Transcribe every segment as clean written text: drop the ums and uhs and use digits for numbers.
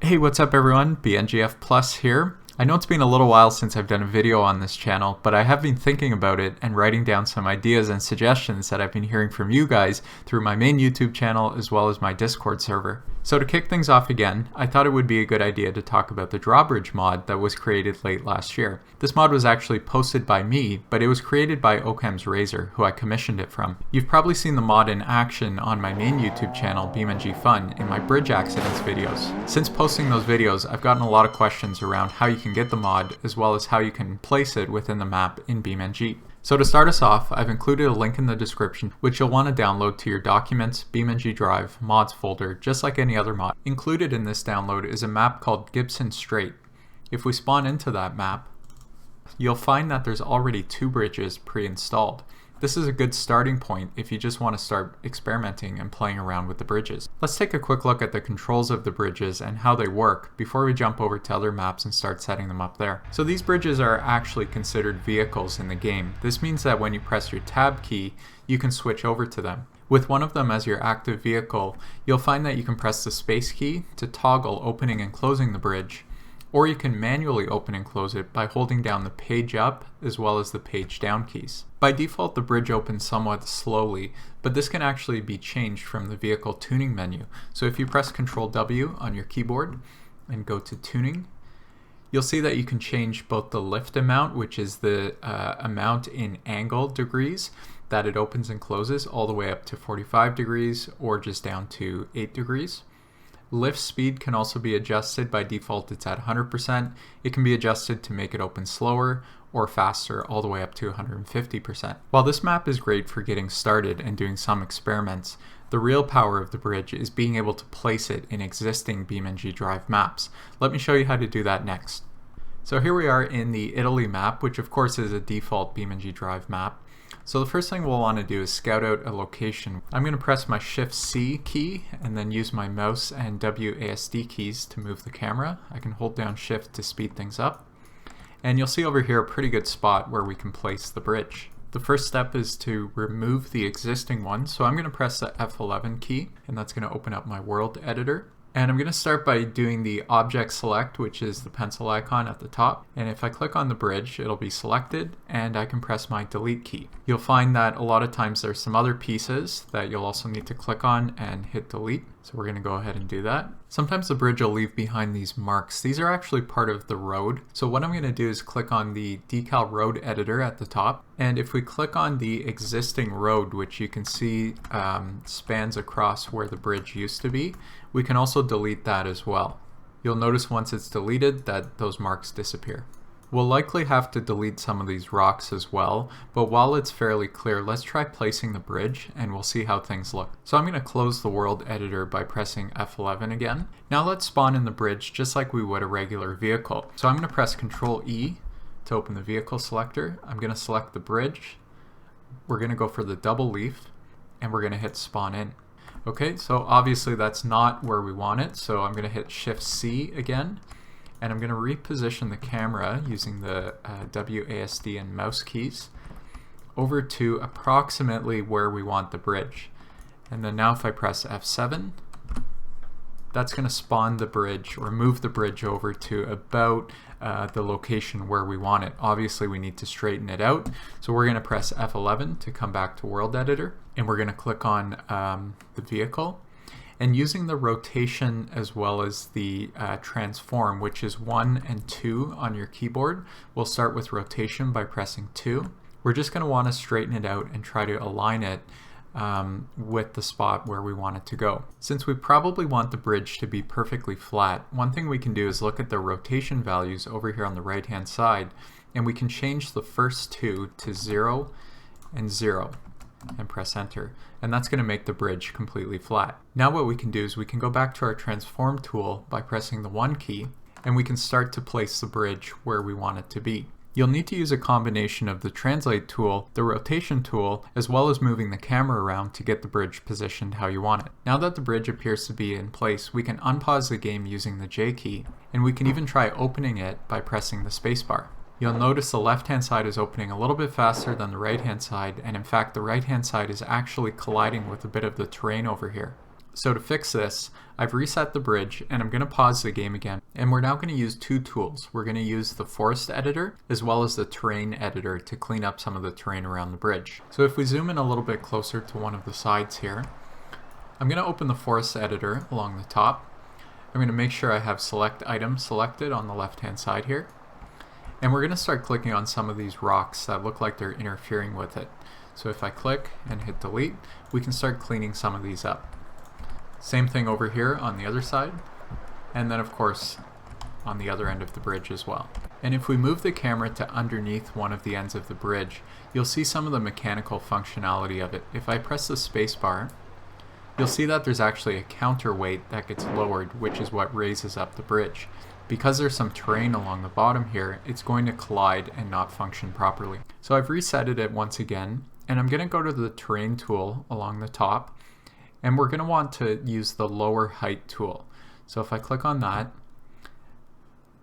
Hey, what's up everyone? BNGF Plus here. I know it's been a little while since I've done a video on this channel, but I have been thinking about it and writing down some ideas and suggestions that I've been hearing from you guys through my main YouTube channel as well as my Discord server. So to kick things off again, I thought it would be a good idea to talk about the drawbridge mod that was created late last year. This mod was actually posted by me, but it was created by Occam's Razor, who I commissioned it from. You've probably seen the mod in action on my main YouTube channel, BeamNG Fun, in my bridge accidents videos. Since posting those videos, I've gotten a lot of questions around how you can get the mod, as well as how you can place it within the map in BeamNG. So to start us off, I've included a link in the description which you'll want to download to your Documents, BeamNG.drive, Mods folder, just like any other mod. Included in this download is a map called Gibson Strait. If we spawn into that map, you'll find that there's already 2 bridges pre-installed. This is a good starting point if you just want to start experimenting and playing around with the bridges. Let's take a quick look at the controls of the bridges and how they work before we jump over to other maps and start setting them up there. So these bridges are actually considered vehicles in the game. This means that when you press your tab key, you can switch over to them. With one of them as your active vehicle, you'll find that you can press the space key to toggle opening and closing the bridge, or you can manually open and close it by holding down the page up as well as the page down keys. By default, the bridge opens somewhat slowly, but this can actually be changed from the vehicle tuning menu. So if you press Ctrl W on your keyboard and go to tuning, you'll see that you can change both the lift amount, which is the amount in angle degrees that it opens and closes, all the way up to 45 degrees or just down to 8 degrees. Lift speed can also be adjusted. By default it's at 100%. It can be adjusted to make it open slower or faster, all the way up to 150%. While this map is great for getting started and doing some experiments, the real power of the bridge is being able to place it in existing BeamNG.drive maps. Let me show you how to do that next. So here we are in the Italy map, which of course is a default BeamNG.drive map. So the first thing we'll want to do is scout out a location. I'm going to press my Shift-C key and then use my mouse and WASD keys to move the camera. I can hold down Shift to speed things up. And you'll see over here a pretty good spot where we can place the bridge. The first step is to remove the existing one. So I'm going to press the F11 key, and that's going to open up my world editor. And I'm going to start by doing the object select, which is the pencil icon at the top. And if I click on the bridge, it'll be selected and I can press my delete key. You'll find that a lot of times there's some other pieces that you'll also need to click on and hit delete. So we're going to go ahead and do that. Sometimes the bridge will leave behind these marks. These are actually part of the road. So what I'm going to do is click on the decal road editor at the top. And if we click on the existing road, which you can see spans across where the bridge used to be, we can also delete that as well. You'll notice once it's deleted that those marks disappear. We'll likely have to delete some of these rocks as well, but while it's fairly clear, let's try placing the bridge and we'll see how things look. So I'm going to close the world editor by pressing F11 again. Now let's spawn in the bridge just like we would a regular vehicle. So I'm going to press Ctrl E to open the vehicle selector. I'm going to select the bridge. We're going to go for the double leaf and we're going to hit spawn in. Okay, so obviously that's not where we want it, so I'm going to hit Shift-C again. And I'm going to reposition the camera using the WASD and mouse keys over to approximately where we want the bridge. And then now if I press F7, that's going to spawn the bridge or move the bridge over to about the location where we want it. Obviously we need to straighten it out. So we're going to press F11 to come back to World Editor, and we're going to click on the vehicle. And using the rotation as well as the transform, which is 1 and 2 on your keyboard, we'll start with rotation by pressing 2. We're just going to want to straighten it out and try to align it with the spot where we want it to go. Since we probably want the bridge to be perfectly flat, one thing we can do is look at the rotation values over here on the right hand side, and we can change the first 2 to 0 and 0. And press enter, and that's going to make the bridge completely flat. Now what we can do is we can go back to our transform tool by pressing the 1 key, and we can start to place the bridge where we want it to be. You'll need to use a combination of the translate tool, the rotation tool, as well as moving the camera around to get the bridge positioned how you want it. Now that the bridge appears to be in place, we can unpause the game using the J key, and we can even try opening it by pressing the spacebar. You'll notice the left-hand side is opening a little bit faster than the right-hand side, and in fact the right-hand side is actually colliding with a bit of the terrain over here. So to fix this, I've reset the bridge and I'm going to pause the game again. And we're now going to use two tools. We're going to use the forest editor as well as the terrain editor to clean up some of the terrain around the bridge. So if we zoom in a little bit closer to one of the sides here, I'm going to open the forest editor along the top. I'm going to make sure I have select item selected on the left hand side here. And we're going to start clicking on some of these rocks that look like they're interfering with it. So if I click and hit delete, we can start cleaning some of these up. Same thing over here on the other side, and then of course on the other end of the bridge as well. And if we move the camera to underneath one of the ends of the bridge, you'll see some of the mechanical functionality of it. If I press the space bar, you'll see that there's actually a counterweight that gets lowered, which is what raises up the bridge. Because there's some terrain along the bottom here, it's going to collide and not function properly. So I've resetted it once again, and I'm going to go to the terrain tool along the top, and we're going to want to use the lower height tool. So if I click on that,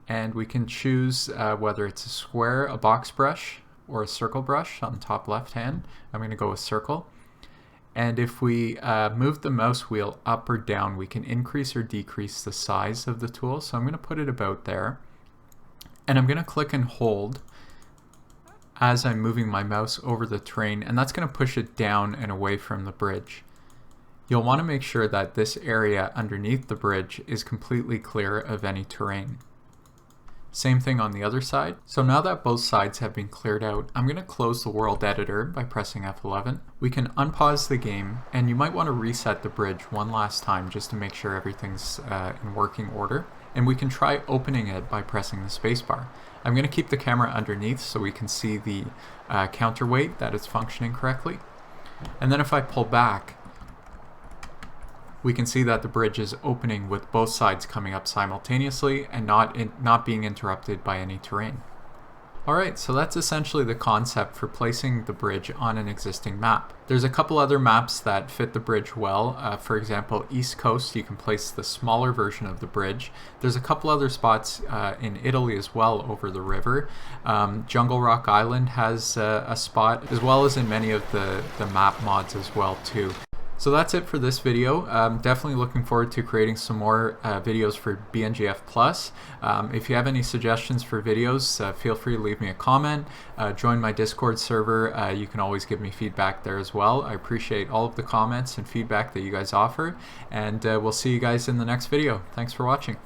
and we can choose whether it's a square, a box brush, or a circle brush on the top left hand. I'm going to go with circle. And if we move the mouse wheel up or down, we can increase or decrease the size of the tool. So I'm going to put it about there. And I'm going to click and hold as I'm moving my mouse over the terrain, and that's going to push it down and away from the bridge. You'll want to make sure that this area underneath the bridge is completely clear of any terrain. Same thing on the other side. So now that both sides have been cleared out, I'm going to close the world editor by pressing F11. We can unpause the game, and you might want to reset the bridge one last time just to make sure everything's in working order. And we can try opening it by pressing the spacebar. I'm going to keep the camera underneath so we can see the counterweight that it's functioning correctly. And then if I pull back, we can see that the bridge is opening with both sides coming up simultaneously and not being interrupted by any terrain. Alright, so that's essentially the concept for placing the bridge on an existing map. There's a couple other maps that fit the bridge well. For example, East Coast, you can place the smaller version of the bridge. There's a couple other spots in Italy as well over the river. Jungle Rock Island has a spot, as well as in many of the map mods as well too. So that's it for this video. I'm definitely looking forward to creating some more videos for BNGF+. If you have any suggestions for videos, feel free to leave me a comment. Join my Discord server. You can always give me feedback there as well. I appreciate all of the comments and feedback that you guys offer, and we'll see you guys in the next video. Thanks for watching.